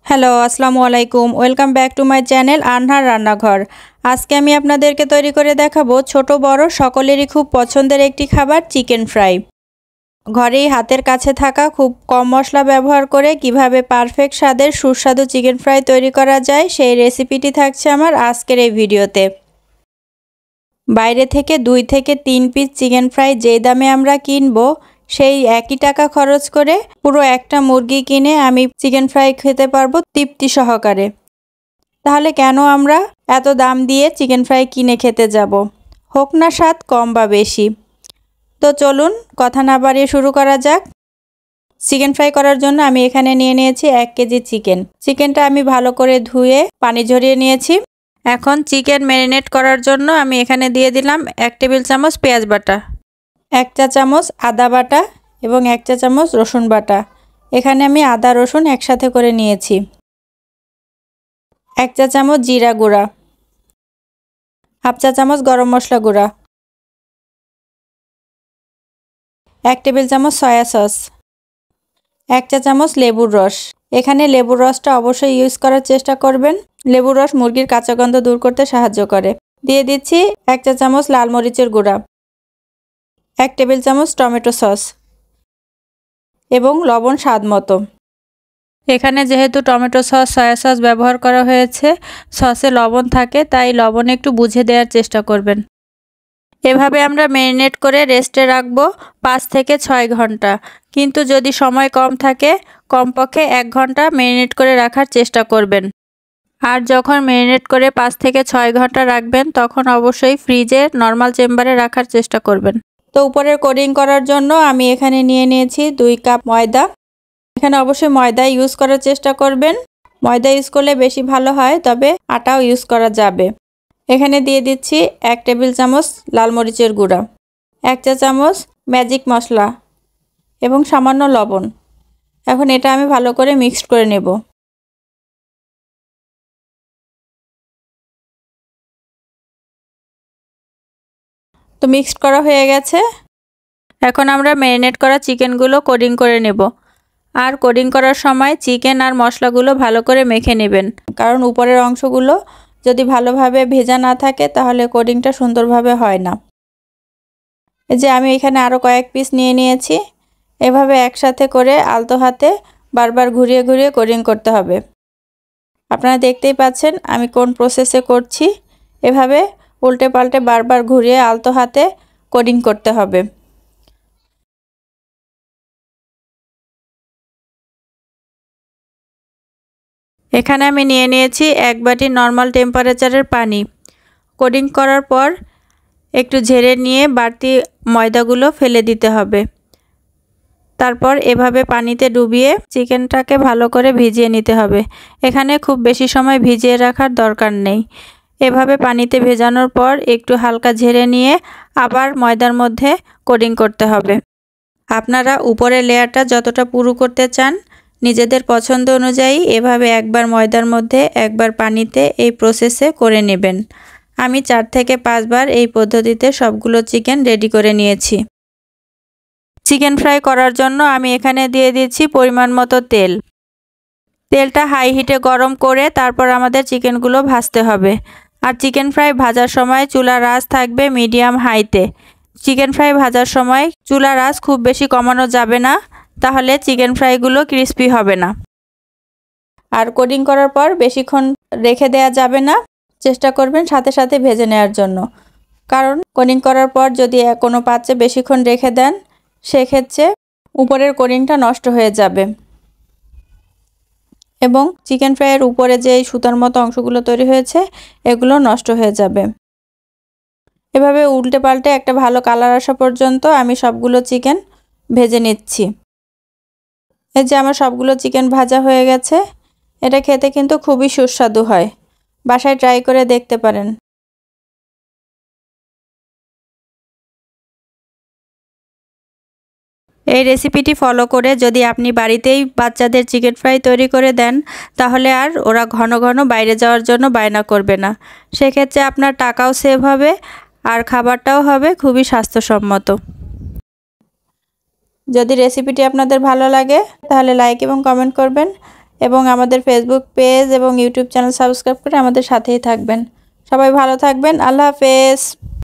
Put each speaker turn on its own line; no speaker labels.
Hello, আসসালামু আলাইকুম। Welcome back to my channel আনহার রান্নাঘর। আজকে আমি আপনাদেরকে তৈরি করে দেখাবো ছোট বড় সকলেরই খুব পছন্দের একটি খাবার চিকেন ফ্রাই। ঘরেই হাতের কাছে থাকা খুব কম মশলা ব্যবহার করে কিভাবে পারফেক্ট স্বাদের সুস্বাদু চিকেন ফ্রাই তৈরি করা যায় সেই রেসিপিটি থাকছে আমার আজকের এই ভিডিওতে। বাইরে থেকে 2 থেকে 3 পিস চিকেন ফ্রাই যেই দামে আমরা কিনবো সেই একই টাকা খরচ করে পুরো একটা মুরগি কিনে আমি চিকেন ফ্রাই খেতে পারবো তৃপ্তি সহকারে। তাহলে কেন আমরা এত দাম দিয়ে চিকেন ফ্রাই কিনে খেতে যাব, হোক না স্বাদ কম বা বেশি। তো চলুন কথা না বাড়িয়ে শুরু করা যাক। চিকেন ফ্রাই করার জন্য আমি এখানে নিয়ে নিয়েছি 1 কেজি চিকেন। চিকেনটা আমি ভালো করে ধুয়ে পানি ঝরিয়ে নিয়েছি। এখন চিকেন ম্যারিনেট করার জন্য আমি এখানে দিয়ে দিলাম 1 টেবিল চামচ পেঁয়াজ বাটা, 1 চা চামচ আদা বাটা এবং 1 চা চামচ রসুন বাটা। এখানে আমি আদা রসুন একসাথে করে নিয়েছি। 1 চা চামচ জিরা গুঁড়া, হাফ চা চামচ গরম মশলা গুঁড়া, 1 টেবিল চামচ সয়া সস, 1 চা চামচ লেবুর রস। এখানে লেবুর রসটা অবশ্যই ইউজ করার চেষ্টা করবেন। লেবুর রস মুরগির কাঁচা গন্ধ দূর করতে সাহায্য করে। দিয়ে দিচ্ছি 1 চা চামচ লাল মরিচের গুঁড়া, 1 টেবিল চামচ টমেটো সস এবং লবণ স্বাদ মতো। এখানে যেহেতু টমেটো সস সয়া সস ব্যবহার করা হয়েছে, সসে লবণ থাকে, তাই লবণ একটু বুঝে দেওয়ার চেষ্টা করবেন। এভাবে আমরা ম্যারিনেট করে রেস্টে রাখবো 5 থেকে 6 ঘন্টা। কিন্তু যদি সময় কম থাকে কমপক্ষে 1 ঘন্টা ম্যারিনেট করে রাখার চেষ্টা করবেন। আর যখন ম্যারিনেট করে 5 থেকে 6 ঘন্টা রাখবেন তখন অবশ্যই ফ্রিজে নর্মাল চেম্বারে রাখার চেষ্টা করবেন। তো উপরের কোটিং করার জন্য আমি এখানে নিয়ে নিয়েছি 2 কাপ ময়দা। এখানে অবশ্যই ময়দা ইউজ করার চেষ্টা করবেন। ময়দা ইউজ করলে বেশি ভালো হয়, তবে আটাও ইউজ করা যাবে। এখানে দিয়ে দিচ্ছি 1 টেবিল চামচ লাল মরিচের গুঁড়া, 1 চা চামচ ম্যাজিক মশলা এবং সামান্য লবণ। এখন এটা আমি ভালো করে মিক্সড করে নেব। তো মিক্সড করা হয়ে গেছে। এখন আমরা ম্যারিনেট করা চিকেনগুলো কোটিং করে নেব। আর কোটিং করার সময় চিকেন আর মশলাগুলো ভালো করে মেখে নেবেন, কারণ উপরের অংশগুলো যদি ভালোভাবে ভেজা না থাকে তাহলে কোটিংটা সুন্দরভাবে হয় না। এই যে আমি এখানে আরও কয়েক পিস নিয়ে নিয়েছি। এভাবে একসাথে করে আলতো হাতে বারবার ঘুরিয়ে ঘুরিয়ে কোটিং করতে হবে। আপনারা দেখতেই পাচ্ছেন আমি কোন প্রসেসে করছি। এভাবে উল্টে পাল্টে বারবার ঘুরিয়ে আলতো হাতে কোটিং করতে হবে। এখানে আমি নিয়ে নিয়েছি 1 বাটি নর্মাল টেম্পারেচারের পানি। কোটিং করার পর একটু ঝেড়ে নিয়ে বাড়তি ময়দাগুলো ফেলে দিতে হবে। তারপর এভাবে পানিতে ডুবিয়ে চিকেনটাকে ভালো করে ভিজিয়ে নিতে হবে। এখানে খুব বেশি সময় ভিজিয়ে রাখার দরকার নেই। এভাবে পানিতে ভেজানোর পর একটু হালকা ঝেড়ে নিয়ে আবার ময়দার মধ্যে কোটিং করতে হবে। আপনারা উপরের লেয়ারটা যতটা পুরু করতে চান নিজেদের পছন্দ অনুযায়ী এভাবে একবার ময়দার মধ্যে একবার পানিতে এই প্রসেসে করে নেবেন। আমি 4 থেকে 5 বার এই পদ্ধতিতে সবগুলো চিকেন রেডি করে নিয়েছি। চিকেন ফ্রাই করার জন্য আমি এখানে দিয়ে দিচ্ছি পরিমাণ মতো তেল। তেলটা হাই হিটে গরম করে তারপর আমাদের চিকেনগুলো ভাজতে হবে। আর চিকেন ফ্রাই ভাজার সময় চুলার আঁচ থাকবে মিডিয়াম হাইতে। চিকেন ফ্রাই ভাজার সময় চুলার আঁচ খুব বেশি কমানো যাবে না, তাহলে চিকেন ফ্রাইগুলো ক্রিস্পি হবে না। আর কোটিং করার পর বেশিক্ষণ রেখে দেওয়া যাবে না। চেষ্টা করবেন সাথে সাথে ভেজে নেওয়ার জন্য, কারণ কোটিং করার পর যদি কোনো পাত্রে বেশিক্ষণ রেখে দেন সেক্ষেত্রে উপরের কোটিংটা নষ্ট হয়ে যাবে এবং চিকেন ফ্রাইয়ের উপরে যে সুতার মতো অংশগুলো তৈরি হয়েছে এগুলো নষ্ট হয়ে যাবে। এভাবে উল্টে পাল্টে একটা ভালো কালার আসা পর্যন্ত আমি সবগুলো চিকেন ভেজে নিচ্ছি। এই যে আমার সবগুলো চিকেন ভাজা হয়ে গেছে। এটা খেতে কিন্তু খুবই সুস্বাদু হয়। বাসায় ট্রাই করে দেখতে পারেন। এই রেসিপিটি ফলো করে যদি আপনি বাড়িতেই বাচ্চাদের চিকেন ফ্রাই তৈরি করে দেন তাহলে আর ওরা ঘন ঘন বাইরে যাওয়ার জন্য বায়না করবে না। সেক্ষেত্রে আপনার টাকাও সেভ হবে আর খাবারটাও হবে খুবই স্বাস্থ্যসম্মত। যদি রেসিপিটি আপনাদের ভালো লাগে তাহলে লাইক এবং কমেন্ট করবেন এবং আমাদের ফেসবুক পেজ এবং ইউটিউব চ্যানেল সাবস্ক্রাইব করে আমাদের সাথেই থাকবেন। সবাই ভালো থাকবেন। আল্লাহ হাফেজ।